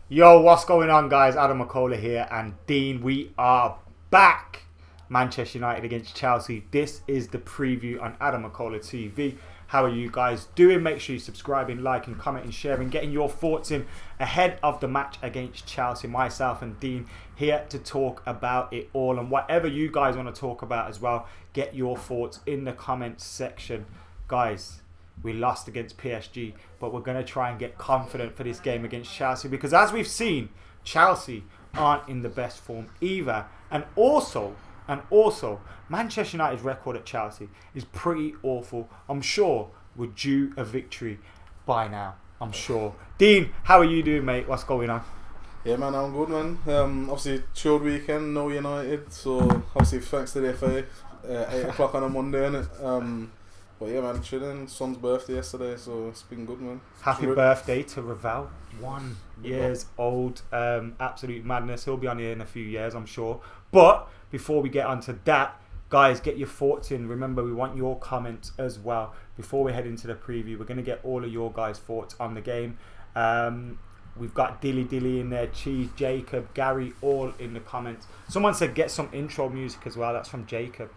Yo, what's going on, guys? Adam McKola here, and Dean, we are back. Manchester United against Chelsea. This is the preview on Adam McKola TV. How are you guys doing? Make sure you're subscribing, liking, commenting, sharing, getting your thoughts in ahead of the match against Chelsea. Myself and Dean here to talk about it all, and whatever you guys want to talk about as well, get your thoughts in the comments section. Guys, we lost against PSG, but we're going to try and get confident for this game against Chelsea, because as we've seen, Chelsea aren't in the best form either. And also, Manchester United's record at Chelsea is pretty awful. I'm sure we're due a victory by now. I'm sure. Dean, how are you doing, mate? What's going on? Yeah, man, I'm good, man. Obviously, chilled weekend, no United. So, obviously, thanks to the FA, 8 o'clock on a Monday, innit? But yeah, man, chilling. Son's birthday yesterday, so it's been good, man. Happy birthday to Ravel. 1 year old. Absolute madness. He'll be on here in a few years, I'm sure. But before we get onto that, guys, get your thoughts in. Remember, we want your comments as well. Before we head into the preview, we're going to get all of your guys' thoughts on the game. We've got Dilly in there, Cheese, Jacob, Gary, all in the comments. Someone said get some intro music as well. That's from Jacob.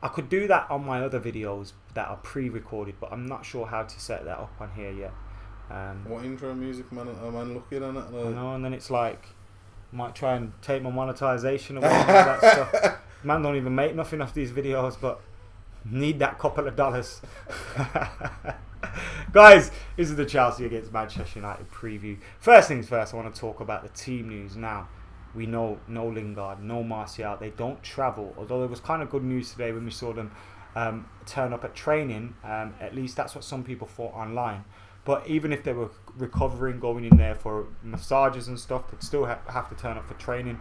I could do that on my other videos that are pre-recorded, but I'm not sure how to set that up on here yet. What intro music, man? Am I looking at it? I know, and then it's like, might try and take my monetization away and all that stuff. Man don't even make nothing off these videos, but need that couple of dollars. Guys, this is the Chelsea against Manchester United preview. First things first, I want to talk about the team news now. We know no Lingard, no Martial. They don't travel. Although it was kind of good news today when we saw them turn up at training. At least that's what some people thought online. But even if they were recovering, going in there for massages and stuff, they'd still have to turn up for training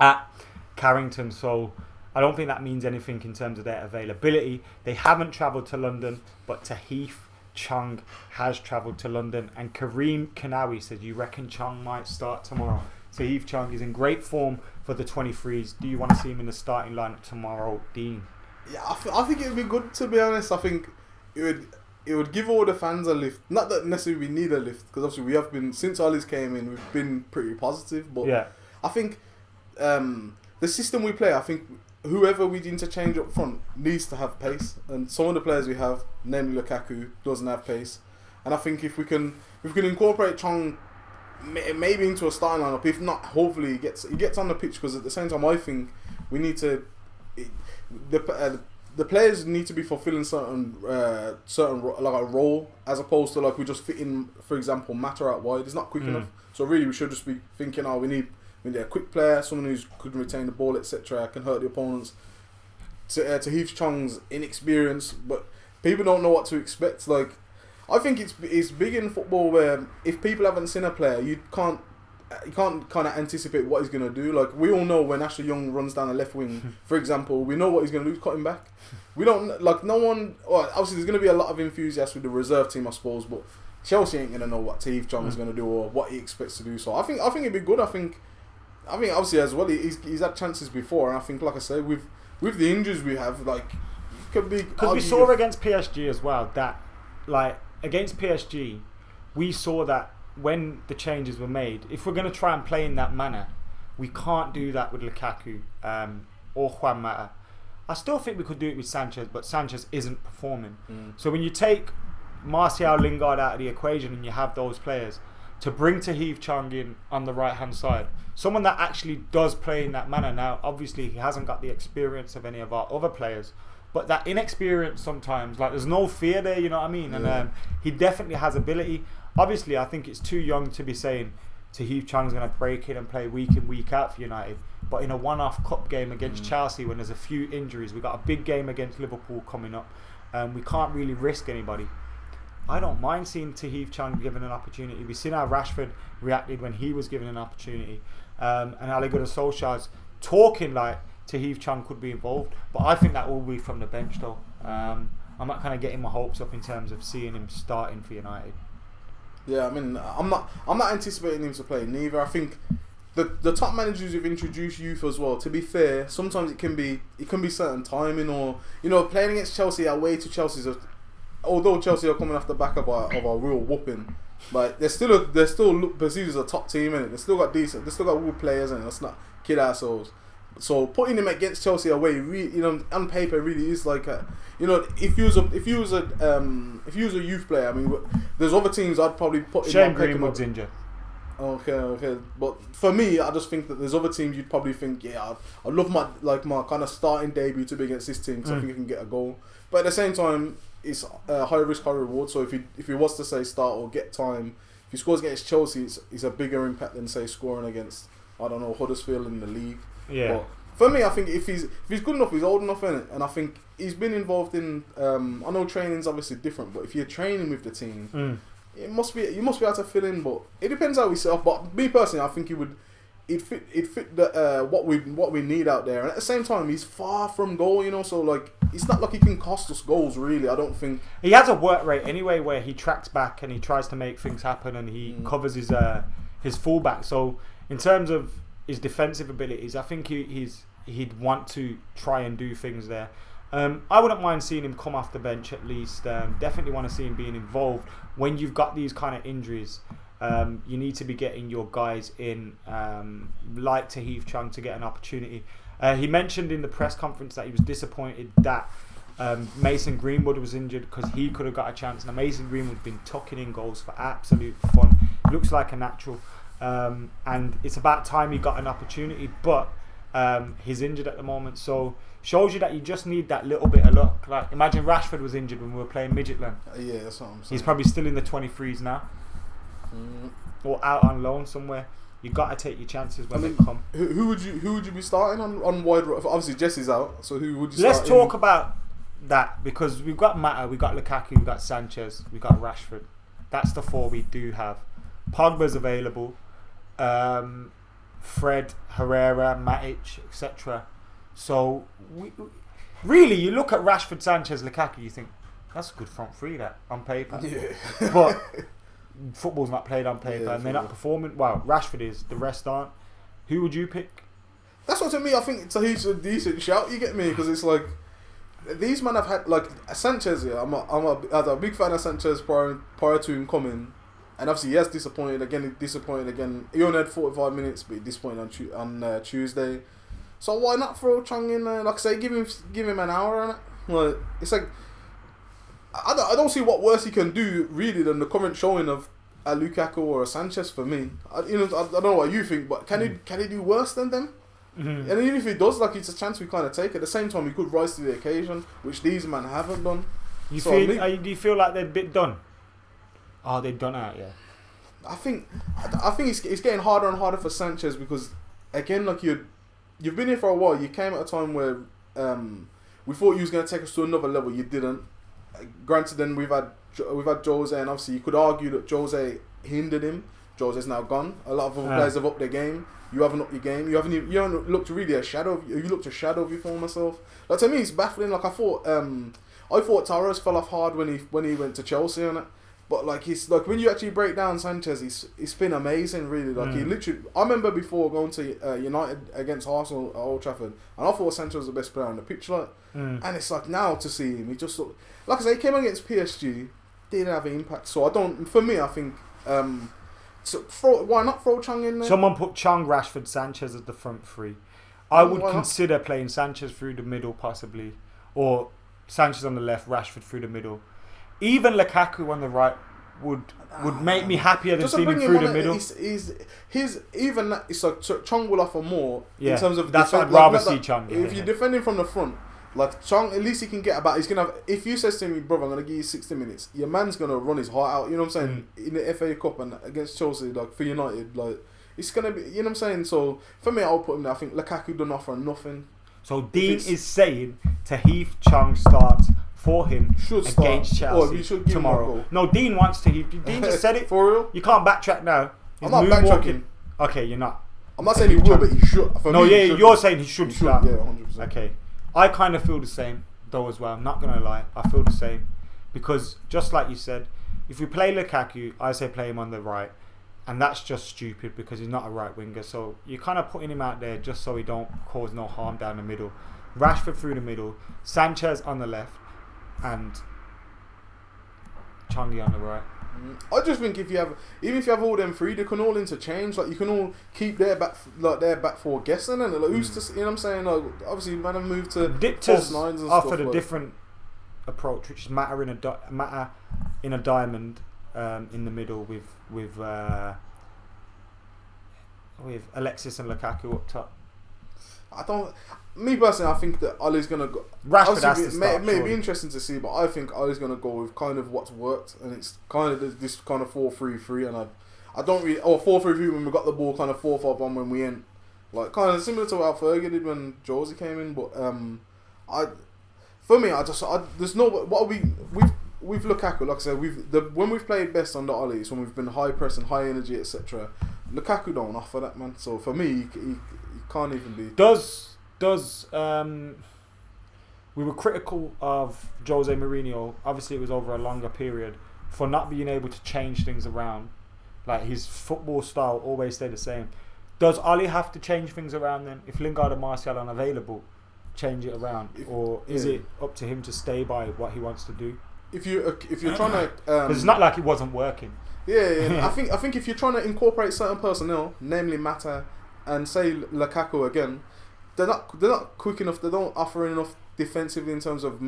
at Carrington. So I don't think that means anything in terms of their availability. They haven't travelled to London, but Tahith Chong has travelled to London. And Kareem Kanawi says, you reckon Chong might start tomorrow? Tahith Chong is in great form for the 23s. Do you want to see him in the starting lineup tomorrow, Dean? Yeah, I think it would be good, to be honest. I think it would give all the fans a lift. Not that necessarily we need a lift, because obviously we have been, since Ollie's came in, we've been pretty positive. But yeah, I think the system we play, I think whoever we interchange up front needs to have pace. And some of the players we have, namely Lukaku, doesn't have pace. And I think if we can incorporate Chong maybe into a starting lineup, if not, hopefully he gets on the pitch, because at the same time I think we need to the players need to be fulfilling certain like a role, as opposed to like we just fit in, for example, Mata out wide. It's not quick enough, so really we should just be thinking, we need a quick player, someone who could retain the ball, etc., can hurt the opponents. To Heath Chong's inexperience, but people don't know what to expect. Like, I think it's big in football where if people haven't seen a player, you can't kind of anticipate what he's going to do. Like, we all know when Ashley Young runs down the left wing, for example, we know what he's going to do, cut him back. We don't, like, no one, well, obviously there's going to be a lot of enthusiasts with the reserve team, I suppose, but Chelsea ain't going to know what Tahith Chong is going to do or what he expects to do. So I think it'd be good. I think obviously as well, he's had chances before, and I think, like I say, with the injuries we have, like, it could be, because we saw against PSG as well that, like, against PSG, we saw that when the changes were made, if we're going to try and play in that manner, we can't do that with Lukaku or Juan Mata. I still think we could do it with Sanchez, but Sanchez isn't performing. So when you take Martial, Lingard out of the equation and you have those players, to bring Tahith Chong in on the right hand side, someone that actually does play in that manner. Now obviously he hasn't got the experience of any of our other players, but that inexperience sometimes, like, there's no fear there, you know what I mean? And he definitely has ability. Obviously, I think it's too young to be saying Tahith Chong's going to break in and play week in, week out for United. But in a one-off cup game against Chelsea, when there's a few injuries, we've got a big game against Liverpool coming up, we can't really risk anybody. I don't mind seeing Tahith Chong given an opportunity. We've seen how Rashford reacted when he was given an opportunity. And Ole Gunnar Solskjaer's talking like Tahith Chong could be involved, but I think that will be from the bench though. I'm not kind of getting my hopes up in terms of seeing him starting for United. Yeah, I mean, I'm not anticipating him to play neither. I think the top managers who've introduced youth as well, to be fair, sometimes it can be certain timing, or, you know, playing against Chelsea away to Chelsea's, although Chelsea are coming off the back of a real whooping, Like they're still perceived as a top team, and they still got good players, and let's not kid ourselves. So putting him against Chelsea away, on paper, really is like if you was a youth player, I mean, there's other teams I'd probably put in. Shane Greenwood's injured. Okay. But for me, I just think that there's other teams you'd probably think, I'd love my kind of starting debut to be against this team because I think he can get a goal. But at the same time, it's a high risk, high reward. So if he was to say start or get time, if he scores against Chelsea, it's a bigger impact than say scoring against, I don't know, Huddersfield in the league. Yeah. But for me, I think if he's good enough, he's old enough, innit? And I think he's been involved in. I know training's obviously different, but if you're training with the team. You must be able to fill in, but it depends how we set up. But me personally, I think he'd fit the what we need out there. And at the same time, he's far from goal, So like, it's not like he can cost us goals, really. I don't think he has a work rate anyway, where he tracks back and he tries to make things happen, and he covers his fullback. So in terms of his defensive abilities, I think he'd want to try and do things there. I wouldn't mind seeing him come off the bench at least. Definitely want to see him being involved. When you've got these kind of injuries, you need to be getting your guys in, like Tahith Chong, to get an opportunity. He mentioned in the press conference that he was disappointed that Mason Greenwood was injured because he could have got a chance. Now Mason Greenwood's been tucking in goals for absolute fun. Looks like a natural, and it's about time he got an opportunity. But he's injured at the moment, so shows you that you just need that little bit of luck. Like, imagine Rashford was injured when we were playing Midgetland. Yeah, that's what I'm saying. He's probably still in the 23s now, or out on loan somewhere. You got to take your chances when they come. Who would you be starting on wide? Obviously Jesse's out, so who would you? Let's talk about that, because we've got Mata, we've got Lukaku, we've got Sanchez, we've got Rashford. That's the four we do have. Pogba's available. Fred, Herrera, Matic, etc. So, really, you look at Rashford, Sanchez, Lukaku, you think, that's a good front three, that, on paper. Yeah. But football's not played on paper, and they're not football. performing. Well, Rashford is, the rest aren't. Who would you pick? That's what, to me, I think Tahith's a decent shout, you get me? Because it's like, these men have had, like, Sanchez, I'm a big fan of Sanchez prior to him coming. And obviously, yes, disappointed again. He only had 45 minutes, but he disappointed on Tuesday. So why not throw Chong in there? Like I say, give him an hour on it. Like, it's like, I don't see what worse he can do really than the current showing of a Lukaku or a Sanchez for me. I don't know what you think, but can he do worse than them? Mm-hmm. And even if he does, like, it's a chance we kind of take. At the same time, he could rise to the occasion, which these men haven't done. Do you feel like they're a bit done? Oh, they're done out, yeah. I think it's getting harder and harder for Sanchez because, again, like, you've been here for a while. You came at a time where we thought you was going to take us to another level. You didn't. Granted, then we've had Jose, and obviously you could argue that Jose hindered him. Jose's now gone. A lot of other players have upped their game. You haven't upped your game. You haven't looked really a shadow. You looked a shadow of your former self. Like, to me, it's baffling. Like, I thought Torres fell off hard when he went to Chelsea on it. But like, he's like, when you actually break down Sanchez, he's been amazing, really. Like, he literally, I remember before going to United against Arsenal at Old Trafford, and I thought Sanchez was the best player on the pitch, like. And it's like, now to see him, he just looked, like I say, he came against PSG, didn't have an impact. So I think, why not throw Chong in there? Someone put Chong, Rashford, Sanchez as the front three. I would consider playing Sanchez through the middle, possibly, or Sanchez on the left, Rashford through the middle. Even Lukaku on the right would make me happier than seeing him through the middle. It's like Chong will offer more in terms of that's defense. what I'd rather see Chong. If you're defending from the front, like Chong, at least he can get about. He's gonna have. If you says to me, brother, I'm gonna give you 60 minutes. Your man's gonna run his heart out. You know what I'm saying? In the FA Cup and against Chelsea, like for United, like it's gonna be. You know what I'm saying? So for me, I'll put him there. I think Lukaku don't offer nothing. So Dean is saying Tahith Chong starts for him against Chelsea tomorrow. No, Dean wants to. Dean just said it. For real? You can't backtrack now. I'm not backtracking. Okay, you're not. I'm not saying he will, but he should. You're saying he should start. Yeah, 100%. Okay. I kind of feel the same, though, as well. I'm not going to lie. I feel the same. Because, just like you said, if we play Lukaku, I say play him on the right. And that's just stupid because he's not a right winger. So, you're kind of putting him out there just so he don't cause no harm down the middle. Rashford through the middle. Sanchez on the left. And Chongi on the right. I just think even if you have all them three, they can all interchange. Like you can all keep their back four guessing, and like, who's to, you know what I'm saying? Like, obviously, man, have moved to false nines and offered stuff, a different approach, which is matter in a diamond in the middle with Alexis and Lukaku up top. Me personally, I think that Ole's gonna go. Rashford has to start. It may be interesting to see, but I think Ole's gonna go with kind of what's worked, and it's kind of this kind of 4-3-3, and I don't really 4-3-3 when we got the ball, kind of 4-5-1 when we ain't, like kind of similar to what Fergie did when Josie came in, but there's no what we've Lukaku, like I said, when we've played best under Ole, it's when we've been high press and high energy, etc. Lukaku don't offer that, man. So for me, he can't even be. We were critical of Jose Mourinho. Obviously, it was over a longer period for not being able to change things around. Like his football style always stayed the same. Does Ole have to change things around then? If Lingard and Martial are unavailable, change it around, or is it up to him to stay by what he wants to do? If you're trying to, because it's not like it wasn't working. Yeah. I think if you're trying to incorporate certain personnel, namely Mata and say Lukaku again, they're not quick enough. They don't offer enough defensively in terms of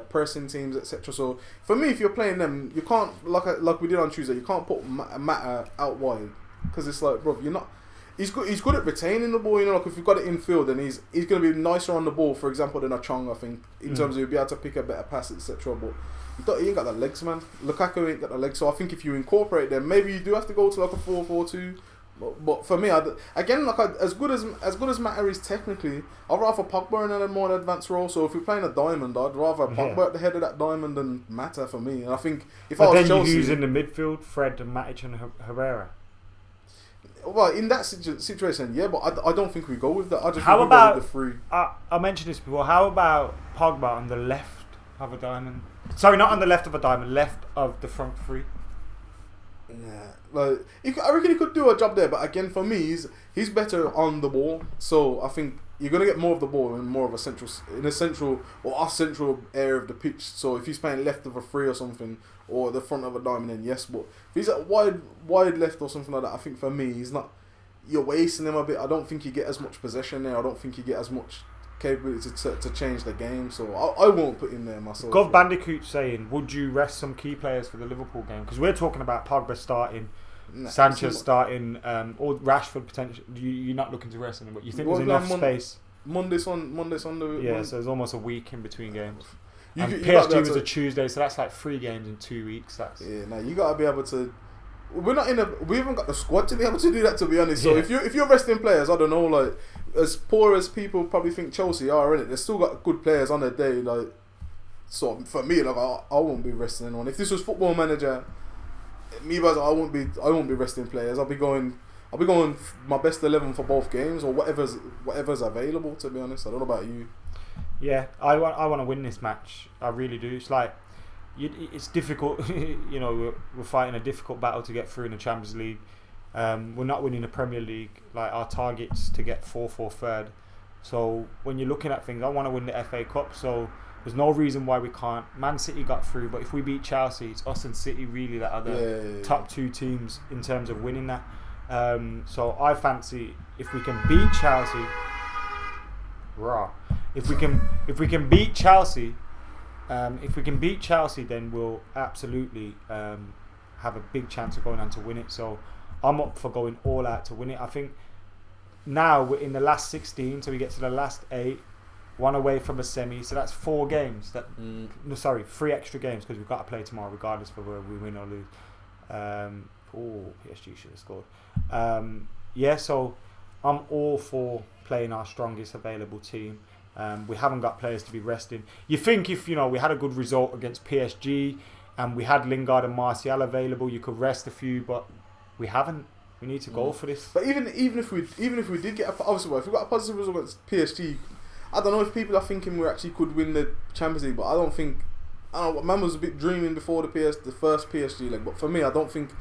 pressing teams, etc. So for me, if you're playing them, you can't like we did on Tuesday. You can't put Mata out wide because it's like, bro, you're not. He's good at retaining the ball. You know, like if you've got it in field, then he's going to be nicer on the ball, for example, than a Chong. I think in terms of he'll be able to pick a better pass, etc. But he ain't got the legs, man. Lukaku ain't got the legs. So I think if you incorporate them, maybe you do have to go to like a 4-4-2. But for me, as good as Mata is technically, I'd rather Pogba in a more advanced role. So if you're playing a diamond, I'd rather Pogba at the head of that diamond than Mata for me. And I think if I was Chelsea, you use in the midfield Fred and Matic and Herrera. Well, in that situation, yeah, but I don't think we go with that. I just how think about we go with the three? I mentioned this before. How about Pogba on the left of a diamond? Sorry, not on the left of a diamond. Left of the front three. Yeah, like I reckon he could do a job there, but again, for me, he's better on the ball. So I think you're gonna get more of the ball in more of a central area of the pitch. So if he's playing left of a three or something, or the front of a diamond, then yes. But if he's at wide left or something like that, I think for me, he's not. You're wasting him a bit. I don't think you get as much possession there. I don't think you get as much capability to change the game. So I won't put him there myself. Gov Bandicoot saying, would you rest some key players for the Liverpool game? Because we're talking about Pogba starting, Sanchez starting, or Rashford potentially. You're not looking to rest him, but you think there's enough space. Monday, Sunday. Yeah, so there's almost a week in between games. You PSG was a Tuesday, so that's like 3 games in 2 weeks. You gotta be able to. We haven't got the squad to be able to do that, to be honest. So if you're resting players, I don't know, like as poor as people probably think Chelsea are, innit? They've still got good players on their day, like. So for me, like I won't be resting anyone. If this was Football Manager, me guys, I won't be resting players. I'll be going my best 11 for both games or whatever's available. To be honest, I don't know about you. Yeah, I want to win this match. I really do. It's like it's difficult. You know, we're fighting a difficult battle to get through in the Champions League. We're not winning the Premier League. Like our target's to get fourth or third. So when you're looking at things, I want to win the FA Cup. So there's no reason why we can't. Man City got through, but if we beat Chelsea, it's us and City really that are the top 2 teams in terms of winning that. So I fancy if we can beat Chelsea. If we can beat Chelsea, then we'll absolutely have a big chance of going on to win it. So I'm up for going all out to win it. I think now we're in the last 16, so we get to the last 8, 1 away from a semi. So that's 4 games. 3 extra games because we've got to play tomorrow, regardless of whether we win or lose. PSG should have scored. So I'm all for playing our strongest available team. We haven't got players to be resting. You think if we had a good result against PSG and we had Lingard and Martial available, you could rest a few, but we haven't. We need to go for this. But even if we did get obviously if we got a positive result against PSG, I don't know if people are thinking we actually could win the Champions League, but I don't know. Man was a bit dreaming before the first PSG leg, but for me, I don't think.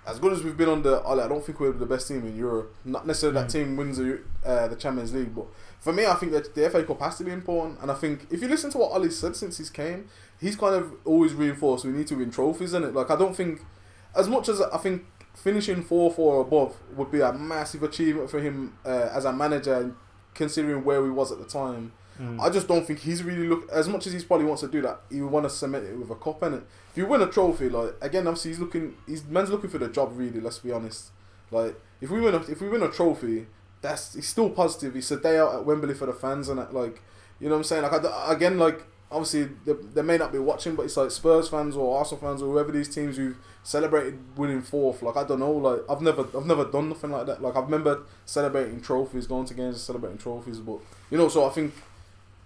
As good as we've been I don't think we're the best team in Europe. Not necessarily that team wins the Champions League, but for me, I think that the FA Cup has to be important. And I think if you listen to what Ole said since he's came, he's kind of always reinforced we need to win trophies, isn't it? Like, I don't think, as much as I think finishing 4-4 or above would be a massive achievement for him as a manager, considering where he was at the time. I just don't think he's really as much as he probably wants to do that, he would want to cement it with a cup, innit? If you win a trophy, like, again, obviously man's looking for the job, really, let's be honest. Like, if we win a trophy, he's still positive. It's a day out at Wembley for the fans, and like, you know what I'm saying? Like, again, like, obviously they may not be watching, but it's like Spurs fans or Arsenal fans or whoever these teams who've celebrated winning 4th. Like, I don't know. Like, I've never done nothing like that. Like, I remember celebrating trophies, going to games and celebrating trophies, but you know. So I think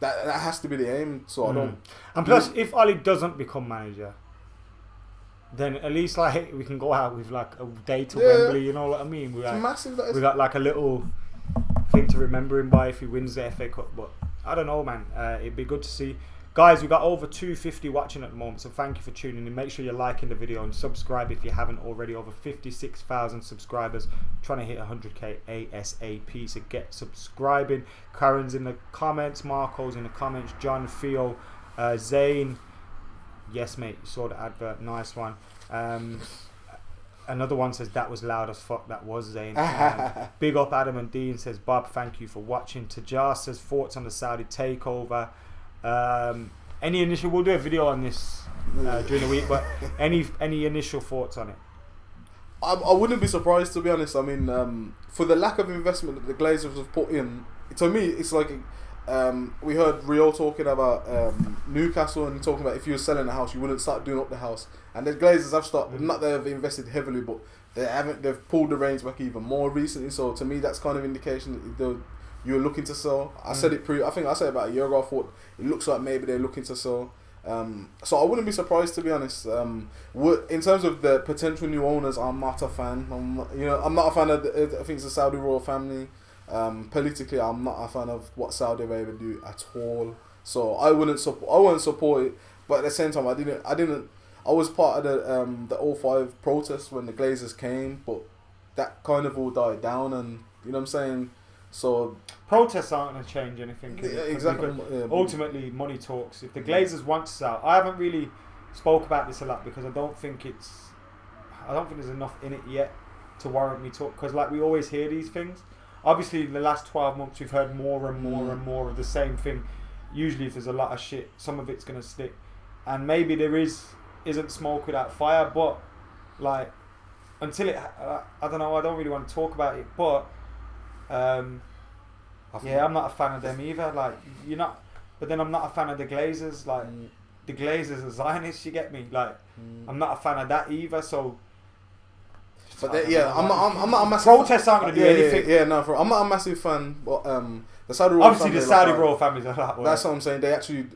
that has to be the aim. So I don't. And plus, if Ole doesn't become manager, then at least like we can go out with like a day to Wembley. You know what I mean? We like, massive. We got like a little thing to remember him by if he wins the FA Cup. But I don't know, man. It'd be good to see. Guys, we've got over 250 watching at the moment, so thank you for tuning in. Make sure you're liking the video and subscribe if you haven't already. Over 56,000 subscribers, trying to hit 100k ASAP, so get subscribing. Karen's in the comments, Marco's in the comments, John, Theo, Zane. Yes, mate, you saw the advert, nice one. Another one says, that was loud as fuck, that was Zane. Big up Adam and Dean says, Bob, thank you for watching. Tajar says, thoughts on the Saudi takeover. Any initial, we'll do a video on this during the week, but any initial thoughts on it? I wouldn't be surprised, to be honest. I mean, for the lack of investment that the Glazers have put in, to me it's like we heard Rio talking about Newcastle, and talking about if you were selling a house you wouldn't start doing up the house, and the Glazers have started, not they've invested heavily, but they've pulled the reins back even more recently. So to me that's kind of indication that you're looking to sell. I said it I think I said about a year ago, I thought it looks like maybe they're looking to sell. So I wouldn't be surprised, to be honest. In terms of the potential new owners, I'm not a fan. I'm not a fan of I think it's the Saudi royal family. Politically, I'm not a fan of what Saudi Arabia do at all. So I wouldn't support it. But at the same time, I was part of the 05 protest when the Glazers came, but that kind of all died down, and you know what I'm saying. So protests aren't going to change anything. Yeah, exactly. Ultimately, money talks. If the Glazers want to sell, I haven't really spoke about this a lot because I don't think there's enough in it yet to warrant me talk. Because like we always hear these things. Obviously, in the last 12 months, we've heard more and more and more of the same thing. Usually, if there's a lot of shit, some of it's going to stick, and maybe there isn't smoke without fire. But like until it, I don't know. I don't really want to talk about it, but. Yeah, I'm not a fan of them either. Like you're not, but then I'm not a fan of the Glazers. Like the Glazers are Zionists. You get me? Like I'm not a fan of that either. So, but I'm not a massive. Protests aren't going to do anything. I'm not a massive fan. But the Saudi royal obviously family, the Saudi royal families are that way. That's what I'm saying. They actually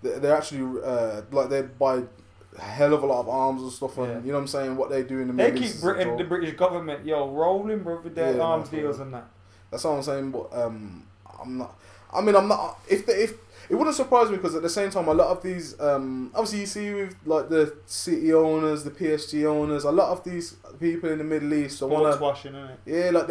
they're actually like they buy a hell of a lot of arms and stuff, and you know what I'm saying, what they do in the They keep the British government rolling, bro, with their arms deals and that. That's what I'm saying, but I'm not. If it wouldn't surprise me, because at the same time, a lot of these obviously you see with like the City owners, the PSG owners, a lot of these people in the Middle East, sports washing, innit? Yeah, like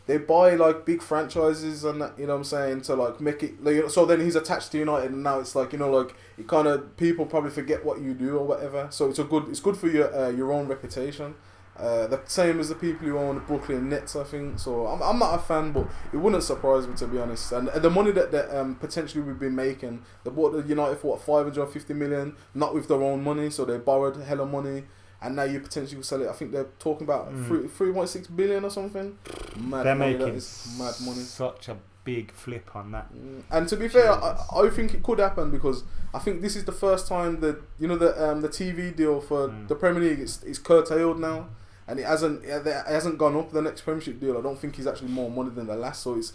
they buy like big franchises and that, you know what I'm saying, to like make it like, so then he's attached to United, and now it's like, you know, like it kind of, people probably forget what you do or whatever, so it's good for your own reputation. The same as the people who own the Brooklyn Nets, I think. So I'm not a fan, but it wouldn't surprise me, to be honest. And the money that potentially we've been making, they bought the United for what, 550 million, not with their own money, so they borrowed hella money. And now you potentially will sell it. I think they're talking about 3.6 billion or something. Mad they're money. making that is mad money. Such a big flip on that. And to be fair, I think it could happen, because I think this is the first time that, you know, the TV deal for the Premier League is curtailed now, and it hasn't gone up. The next Premiership deal, I don't think is actually more money than the last. So it's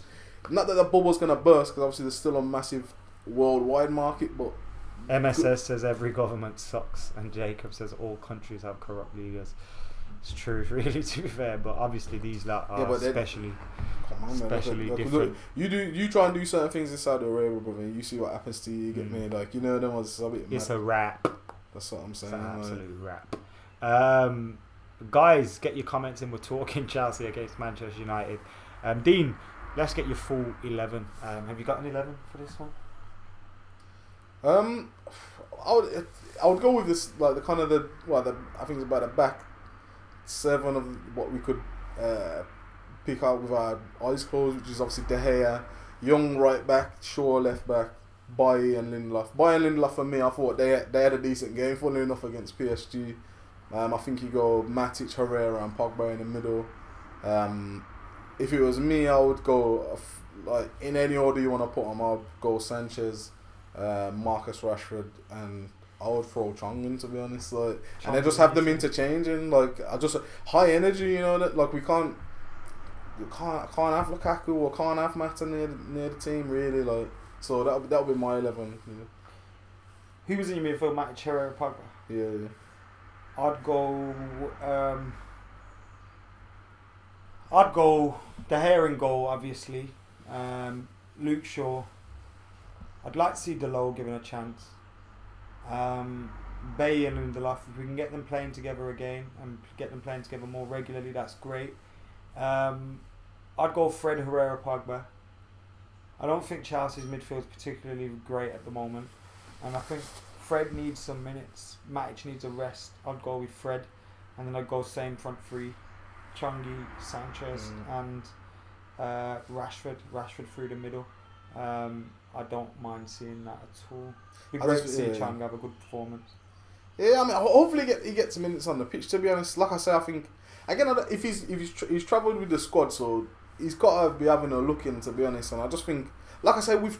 not that the bubble's gonna burst, because obviously there's still a massive worldwide market, but. MSS says every government sucks, and Jacob says all countries have corrupt leaders. It's true, really, to be fair, but obviously these lot are especially different. You try and do certain things in Saudi Arabia, brother, and you see what happens to you. You get me? Like, you know, them was a bit it's mad. a wrap. That's what I'm saying. It's an absolute wrap. Guys, get your comments in. We're talking Chelsea against Manchester United. Dean, let's get your full 11. Have you got an 11 for this one? I would go with this like the kind of I think it's about the back seven of what we could pick out with our eyes closed, which is obviously De Gea, Young right back, Shaw left back, Bailly and Lindelof. Bailly and Lindelof for me, I thought they had a decent game, funnily enough, against PSG. I think you go Matic, Herrera and Pogba in the middle. If it was me, I would go like in any order you want to put them. I'd go Sanchez, Marcus Rashford, and I would throw Chong in, to be honest. Like, and I just have them interchanging. Like, I just high energy, you know. That like we can't have Lukaku or can't have Mata near the team really. Like, so that'll be my 11. You know. Who was in your midfield? Matic, Herrera, Pogba. Yeah. I'd go De Gea in goal, obviously. Luke Shaw. I'd like to see Delo given a chance. Bay and Lindelof. If we can get them playing together again and get them playing together more regularly, that's great. I'd go Fred, Herrera, Pogba. I don't think Chelsea's midfield is particularly great at the moment, and I think Fred needs some minutes. Matic needs a rest. I'd go with Fred, and then I'd go same front three: Chongi, Sanchez, and Rashford through the middle. I don't mind seeing that at all. It'd be great to see Chong have a good performance. Yeah, I mean, hopefully he gets minutes on the pitch. To be honest, like I say, I think again, if he's travelled with the squad, so he's got to be having a look in. To be honest, and I just think, like I say, we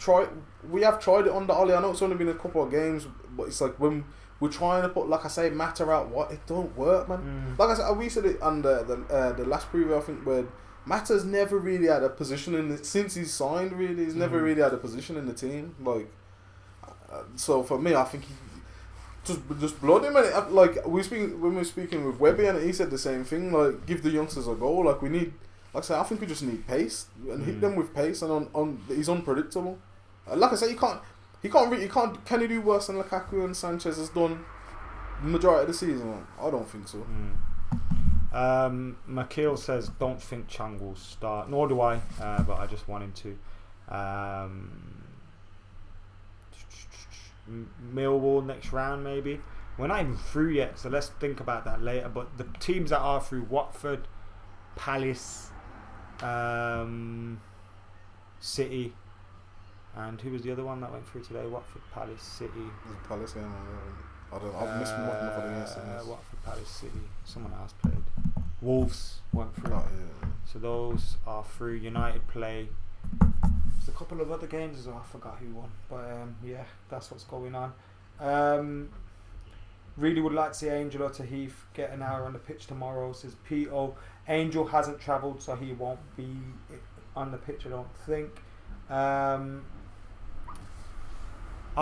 have tried it under Ole. I know it's only been a couple of games, but it's like when we're trying to put, like I say, Mata out, it don't work, man. Like I said, we said it under the last preview, I think, where Mata's never really had a position since he's signed. Really, he's never really had a position in the team. Like, so for me, I think he just blood him. And like when we were speaking with Webby, and he said the same thing. Like, give the youngsters a goal. Like, we need, like I say, I think we just need pace and hit them with pace. And he's unpredictable. Like I say, can he do worse than Lukaku and Sanchez has done the majority of the season? I don't think so. McKola says, don't think Chong will start, nor do I, but I just want him to. Millwall next round, maybe. We're not even through yet, so let's think about that later. But the teams that are through: Watford, Palace, City, and who was the other one that went through today? Watford, Palace, City. Palace, yeah, I've missed Watford against Watford, Palace, City. Someone else played. Wolves went through. Oh, yeah. So those are through. United play. There's a couple of other games as well. I forgot who won, but yeah, that's what's going on. Really would like to see Angel or Tahith get an hour on the pitch tomorrow. Says P.O. Angel hasn't travelled, so he won't be on the pitch, I don't think. I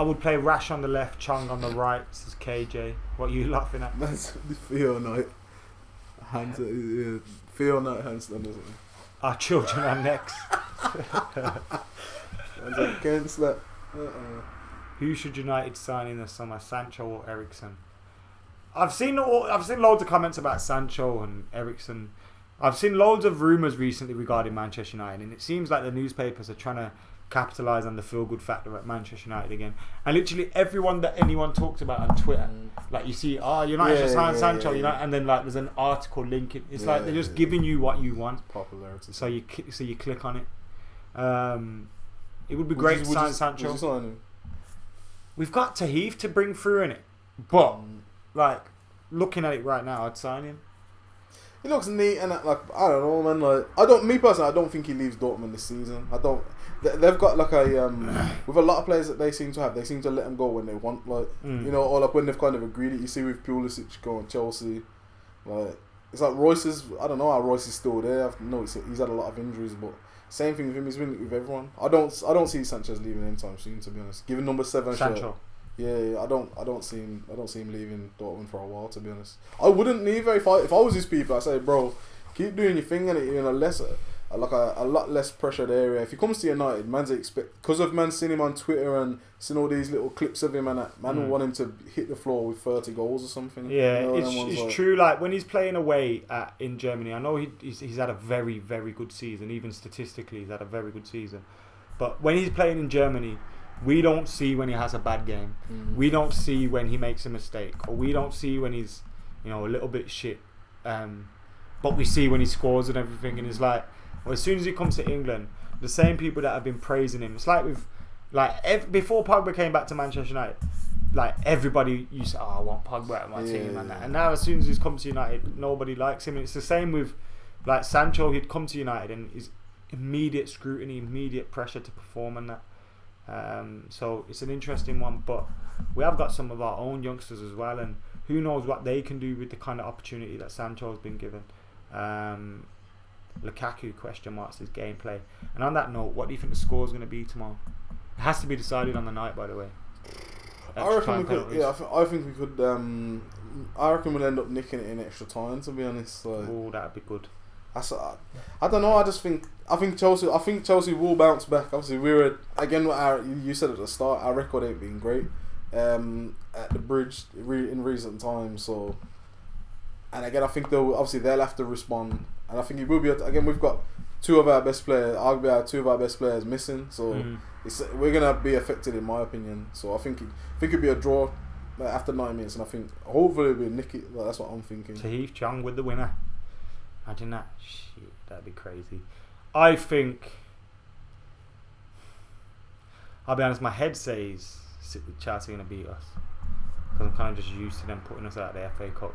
would play Rash on the left, Chong on the right. This is KJ. What are you laughing at? That's the Theo Knight. Theo Knight handstand, isn't it? Our children are next. Against that. Who should United sign in the summer, Sancho or Eriksen? I've seen loads of comments about Sancho and Eriksen. I've seen loads of rumours recently regarding Manchester United, and it seems like the newspapers are trying to capitalise on the feel-good factor at Manchester United again. And literally everyone that anyone talks about on Twitter, like you see, United should sign Sancho, United, and then like there's an article linking. It's like they're just giving you what you want. Popularity. So you click on it. It would be great to sign Sancho. Would you sign him? We've got Tahith to bring through in it, but like looking at it right now, I'd sign him. He looks neat, and like I don't know, man. Like me personally, I don't think he leaves Dortmund this season. I don't. They've got like a with a lot of players that they seem to let him go when they want, like you know, or like when they've kind of agreed it. You see with Pulisic going Chelsea, like it's like Royce is. I don't know how Royce is still there. I know he's had a lot of injuries, but same thing with him. He's been with everyone. I don't see Sanchez leaving anytime soon, to be honest. Given number 7 Sancho. shirt. Yeah, I don't see him leaving Dortmund for a while, to be honest. I wouldn't either if I was his people. I say, bro, keep doing your thing, and in a lot less pressured area. If he comes to United, man's because of man seeing him on Twitter and seeing all these little clips of him, and that man will want him to hit the floor with 30 goals or something. Yeah, you know, it's like, true. Like when he's playing away in Germany, I know he's had a very, very good season. Even statistically, he's had a very good season. But when he's playing in Germany, We don't see when he has a bad game. We don't see when he makes a mistake, or we don't see when he's, a little bit shit. But we see when he scores and everything. And it's like, well, as soon as he comes to England, the same people that have been praising him. It's like before Pogba came back to Manchester United, like everybody used to say, I want Pogba at my team and that. And now as soon as he's come to United, nobody likes him. And it's the same with like Sancho. He'd come to United and his immediate scrutiny, immediate pressure to perform and that. So it's an interesting one, but we have got some of our own youngsters as well, and who knows what they can do with the kind of opportunity that Sancho has been given. Lukaku question marks his gameplay. And on that note, what do you think the score is going to be tomorrow? It has to be decided on the night, by the way. I reckon we could. Yeah, I think we could. I reckon we'll end up nicking it in extra time. To be honest, oh, that'd be good. I don't know. I think Chelsea will bounce back. Obviously, you said at the start, our record ain't been great at the Bridge in recent times. So, and again, I think they'll have to respond. And I think it will be again. We've got two of our best players, arguably two of our best players missing. So we're gonna be affected, in my opinion. So I think it'll be a draw after 9 minutes, and I think hopefully it'll be Nicky. That's what I'm thinking. Tahith Chong with the winner. Imagine that. Shit, that'd be crazy. I think, I'll be honest, my head says Chelsea are going to beat us, because I'm kind of just used to them putting us out of the FA Cup.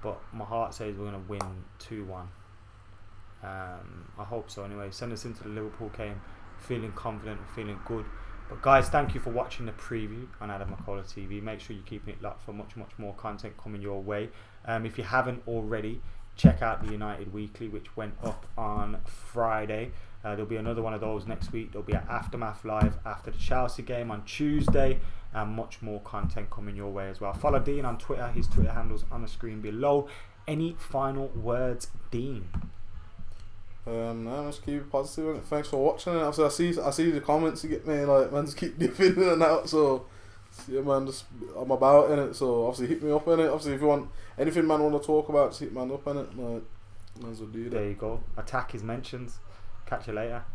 But my heart says we're going to win 2-1. I hope so anyway. Send us into the Liverpool game feeling confident and feeling good. But guys, thank you for watching the preview on Adam McKola TV. Make sure you're keeping it locked for much more content coming your way. If you haven't already, check out the United Weekly, which went up on Friday. There'll be another one of those next week. There'll be an Aftermath Live after the Chelsea game on Tuesday, and much more content coming your way as well. Follow Dean on Twitter. His Twitter handle's on the screen below. Any final words, Dean? No, just keep it positive. Thanks for watching. Obviously, I see the comments you get me, like, man, just keep dipping in and out. So yeah, man, I'm about in it. So obviously hit me up in it. Obviously, if you want anything man want to talk about, just hit man up in it. Like, might as well do that. There you go. Attack his mentions. Catch you later.